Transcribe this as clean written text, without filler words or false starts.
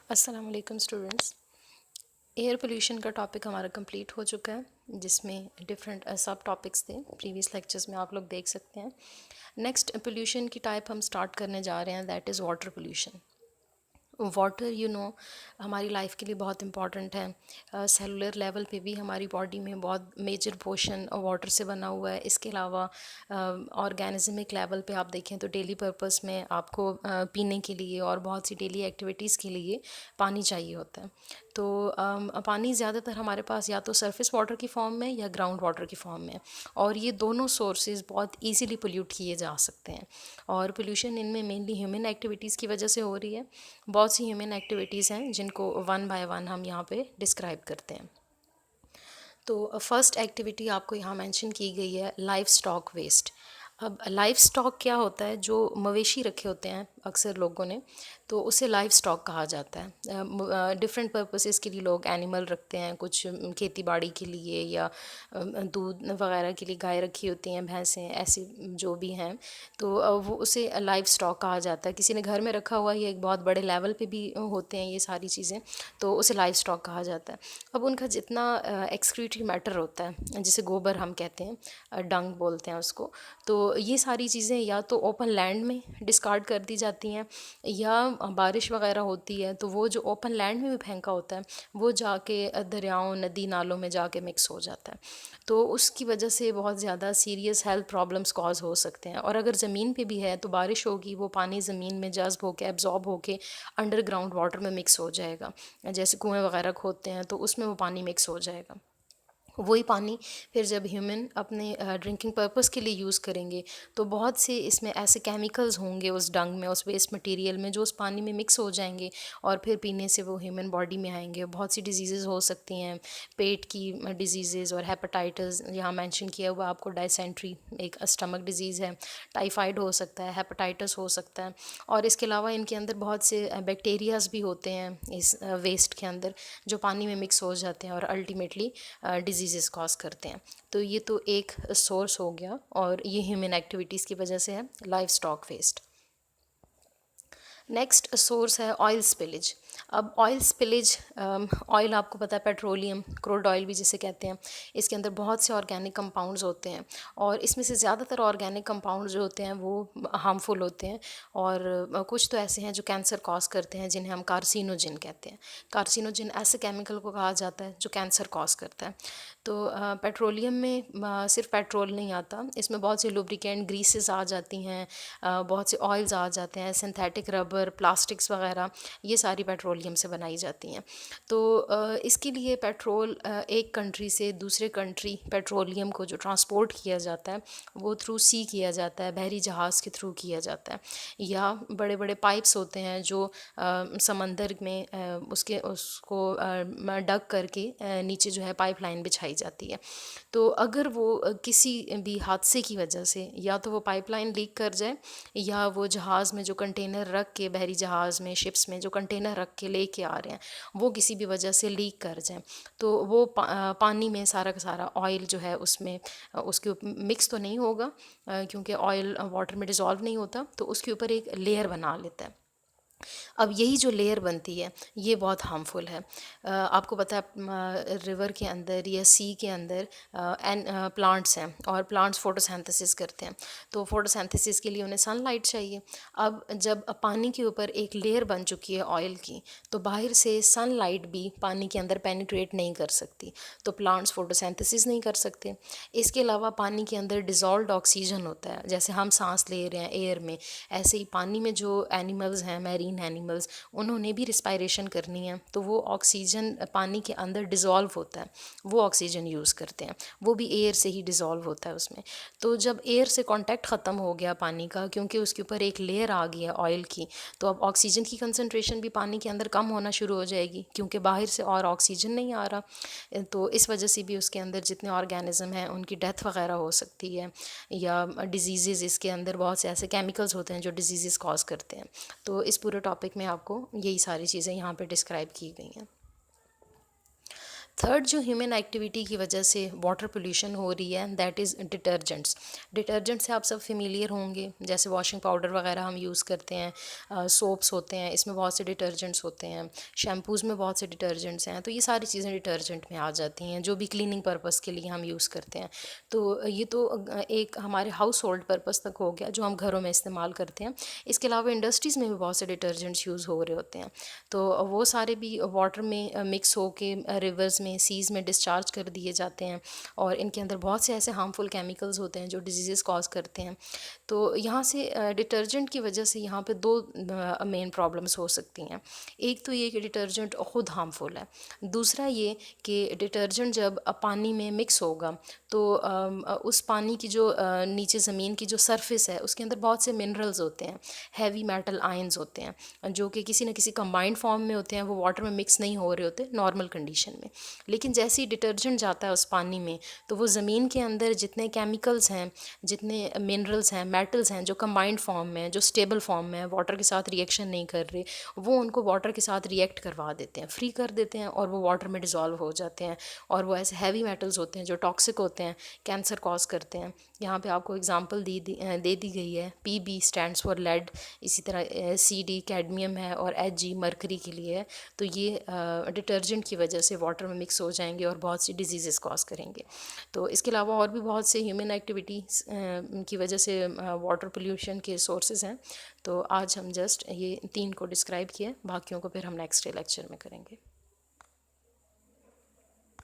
अस्सलाम वालेकुम students. Air pollution का टॉपिक हमारा कंप्लीट हो चुका है, जिसमें डिफरेंट सब टॉपिक्स थे। प्रीवियस लेक्चर्स में आप लोग देख सकते हैं। नेक्स्ट पोल्यूशन की टाइप हम स्टार्ट करने जा रहे हैं, that is water pollution. Water हमारी लाइफ के लिए बहुत इम्पॉर्टेंट है। सेलुलर लेवल पे भी हमारी बॉडी में बहुत मेजर पोर्शन वाटर से बना हुआ है। इसके अलावा ऑर्गेनिज़मिक लेवल पे आप देखें तो डेली पर्पस में आपको पीने के लिए और बहुत सी डेली एक्टिविटीज़ के लिए पानी चाहिए होता है। तो पानी ज़्यादातर हमारे पास या तो सरफेस वाटर की फॉर्म में या ग्राउंड वाटर की फॉर्म में, और ये दोनों सोर्सेज बहुत इजीली पोल्यूट किए जा सकते हैं। और पोल्यूशन इनमें मेनली ह्यूमन एक्टिविटीज़ की वजह से हो रही है। बहुत सी ह्यूमन एक्टिविटीज़ हैं जिनको वन बाय वन हम यहाँ पे डिस्क्राइब करते हैं। तो फर्स्ट एक्टिविटी आपको यहाँ मेंशन की गई है, लाइफ स्टॉक वेस्ट। अब लाइफ स्टॉक क्या होता है? जो मवेशी रखे होते हैं अक्सर लोगों ने, तो उसे लाइफ स्टॉक कहा जाता है। डिफरेंट पर्पसेस के लिए लोग एनिमल रखते हैं, कुछ खेती बाड़ी के लिए या दूध वगैरह के लिए गाय रखी होती हैं, भैंसें, ऐसी जो भी हैं। तो वो उसे लाइफ स्टॉक कहा जाता है। किसी ने घर में रखा हुआ, ये एक बहुत बड़े लेवल पे भी होते हैं ये सारी चीज़ें, तो उसे लाइफ स्टॉक कहा जाता है। अब उनका जितना एक्सक्रीटरी मैटर होता है, जिसे गोबर हम कहते हैं, डंग बोलते हैं उसको, तो ये सारी चीज़ें या तो ओपन लैंड में डिस्कार्ड कर दी जाती हैं, या बारिश वगैरह होती है तो वो जो ओपन लैंड में भी फेंका होता है वो जाके दरियाओं, नदी नालों में जाके मिक्स हो जाता है। तो उसकी वजह से बहुत ज़्यादा सीरियस हेल्थ प्रॉब्लम्स कॉज हो सकते हैं। और अगर ज़मीन पे भी है तो बारिश होगी, वो पानी ज़मीन में जज़्ब होके एब्जॉर्ब होके अंडरग्राउंड वाटर में मिक्स हो जाएगा। जैसे कुएँ वगैरह खोदते हैं तो उसमें वो पानी मिक्स हो जाएगा। वही पानी फिर जब ह्यूमन अपने ड्रिंकिंग पर्पस के लिए यूज़ करेंगे तो बहुत से इसमें ऐसे केमिकल्स होंगे उस डंग में, उस वेस्ट मटेरियल में, जो उस पानी में मिक्स हो जाएंगे और फिर पीने से वो ह्यूमन बॉडी में आएंगे। बहुत सी डिजीज़ेज़ हो सकती हैं, पेट की डिजीज़ेज़ और हेपेटाइटिस यहाँ मेंशन किया हुआ आपको। डायसेंट्री एक स्टमक डिजीज़ है, टाइफाइड हो सकता है, हेपेटाइटिस हो सकता है। और इसके अलावा इनके अंदर बहुत से बैक्टीरियाज भी होते हैं इस वेस्ट के अंदर, जो पानी में मिक्स हो जाते हैं और अल्टीमेटली डिजीज़ कॉज करते हैं। तो ये तो एक सोर्स हो गया, और ये ह्यूमन एक्टिविटीज़ की वजह से है, life stock waste. Next source है ऑयल स्पिलेज। अब ऑयल स्पिलेज, ऑयल आपको पता है पेट्रोलियम, क्रूड ऑयल भी जिसे कहते हैं, इसके अंदर बहुत से ऑर्गेनिक कंपाउंड्स होते हैं, और इसमें से ज़्यादातर ऑर्गेनिक कंपाउंड्स जो होते हैं वो हार्मफुल होते हैं। और कुछ तो ऐसे हैं जो कैंसर कॉज करते हैं, जिन्हें हम कार्सिनोजिन कहते हैं। कार्सिनोजिन ऐसे केमिकल को कहा जाता है जो कैंसर कॉज करता है। तो पेट्रोलियम में सिर्फ पेट्रोल नहीं आता, इसमें बहुत से लुब्रिकेंट ग्रीसेस आ जाती हैं, बहुत से ऑयल्स आ जाते हैं, सिंथेटिक रबर, प्लास्टिक्स वगैरह, ये सारी पेट्रोलियम से बनाई जाती हैं। तो इसके लिए पेट्रोल एक कंट्री से दूसरे कंट्री पेट्रोलियम को जो ट्रांसपोर्ट किया जाता है वो थ्रू सी किया जाता है, बहरी जहाज़ के थ्रू किया जाता है, या बड़े बड़े पाइप्स होते हैं जो समंदर में उसको डग करके नीचे जो है पाइपलाइन बिछाई जाती है। तो अगर वो किसी भी हादसे की वजह से या तो वो पाइपलाइन लीक कर जाए, या वो जहाज़ में जो कंटेनर रख के, बहरी जहाज़ में, शिप्स में जो कंटेनर रख के लेके आ रहे हैं, वो किसी भी वजह से लीक कर जाए, तो वो पानी में सारा का सारा ऑयल जो है उसमें उसके मिक्स तो नहीं होगा, क्योंकि ऑयल वाटर में डिज़ोल्व नहीं होता, तो उसके ऊपर एक लेयर बना लेता है। अब यही जो लेयर बनती है ये बहुत हार्मफुल है। आपको पता है रिवर के अंदर या सी के अंदर प्लांट्स हैं, और प्लांट्स फोटोसिंथेसिस करते हैं, तो फोटोसिंथेसिस के लिए उन्हें सनलाइट चाहिए। अब जब पानी के ऊपर एक लेयर बन चुकी है ऑयल की, तो बाहर से सनलाइट भी पानी के अंदर पेनिट्रेट नहीं कर सकती, तो प्लांट्स फोटोसिंथेसिस नहीं कर सकते। इसके अलावा पानी के अंदर डिज़ोल्व्ड ऑक्सीजन होता है, जैसे हम सांस ले रहे हैं एयर में, ऐसे ही पानी में जो एनिमल्स हैं, मैरीन एनिमल्स, उन्होंने भी रिस्पायरेशन करनी है, तो वो ऑक्सीजन पानी के अंदर डिज़ोल्व होता है, वो ऑक्सीजन यूज़ करते हैं, वो भी एयर से ही डिज़ोल्व होता है उसमें। तो जब एयर से कांटेक्ट ख़त्म हो गया पानी का, क्योंकि उसके ऊपर एक लेयर आ गई है ऑयल की, तो अब ऑक्सीजन की कंसनट्रेशन भी पानी के अंदर कम होना शुरू हो जाएगी, क्योंकि बाहर से और ऑक्सीजन नहीं आ रहा। तो इस वजह से भी उसके अंदर जितने ऑर्गेनिज्म हैं उनकी डेथ वगैरह हो सकती है, या डिजीज़, इसके अंदर बहुत से ऐसे केमिकल्स होते हैं जो डिजीज़ कॉज करते हैं। तो इस पूरे टॉपिक में आपको यही सारी चीज़ें यहाँ पे डिस्क्राइब की गई हैं। थर्ड जो ह्यूमन एक्टिविटी की वजह से वाटर पोल्यूशन हो रही है दैट इज़ डिटर्जेंट्स। डिटर्जेंट से आप सब फेमिलियर होंगे, जैसे वॉशिंग पाउडर वगैरह हम यूज़ करते हैं, सोप्स होते हैं, इसमें बहुत से डिटर्जेंट्स होते हैं, शैम्पूज़ में बहुत से डिटर्जेंट्स हैं। तो ये सारी चीज़ें डिटर्जेंट में आ जाती हैं जो भी क्लीनिंग पर्पज़ के लिए हम यूज़ करते हैं। तो ये तो एक हमारे हाउस होल्ड पर्पज़ तक हो गया जो हम घरों में इस्तेमाल करते हैं। इसके अलावा इंडस्ट्रीज़ में भी बहुत से डिटर्जेंट्स यूज़ हो रहे होते हैं, तो वो सारे भी वाटर में मिक्स होके रिवर्स में, सीज़ में डिस्चार्ज कर दिए जाते हैं और इनके अंदर बहुत से ऐसे हार्मफुल केमिकल्स होते हैं जो डिजीज़ कॉज करते हैं। तो यहाँ से डिटर्जेंट की वजह से यहाँ पे दो मेन प्रॉब्लम्स हो सकती हैं। एक तो ये कि डिटर्जेंट ख़ुद हार्मफुल है, दूसरा ये कि डिटर्जेंट जब पानी में मिक्स होगा तो उस पानी की जो नीचे ज़मीन की जो सरफेस है उसके अंदर बहुत से मिनरल्स होते हैं, हैवी मेटल आयंस होते हैं जो कि किसी न किसी कंबाइंड फॉर्म में होते हैं, वो वाटर में मिक्स नहीं हो रहे होते नॉर्मल कंडीशन में। लेकिन जैसे ही डिटर्जेंट जाता है उस पानी में तो वो ज़मीन के अंदर जितने केमिकल्स हैं, जितने मिनरल्स हैं, मेटल्स हैं जो कंबाइंड फॉर्म में हैं, जो स्टेबल फॉर्म में है, वाटर के साथ रिएक्शन नहीं कर रहे, वो उनको वाटर के साथ रिएक्ट करवा देते हैं, फ्री कर देते हैं और वो वाटर में डिज़ोल्व हो जाते हैं। और वो ऐसे हैवी मेटल्स होते हैं जो टॉक्सिक होते हैं, कैंसर कॉज करते हैं। यहाँ पे आपको एग्जांपल दे दी गई है, PB स्टैंड्स फॉर लेड, इसी तरह CD कैडमियम है और HG मरकरी के लिए है। तो ये डिटर्जेंट की वजह से वाटर में मिक्स हो जाएंगे और बहुत सी डिजीज़ कॉज करेंगे। तो इसके अलावा और भी बहुत से ह्यूमन एक्टिविटीज़ की वजह से वाटर पोल्यूशन के सोर्सेज हैं। तो आज हम जस्ट ये 3 को डिस्क्राइब किए, बाकियों को फिर हम नेक्स्ट लेक्चर में करेंगे।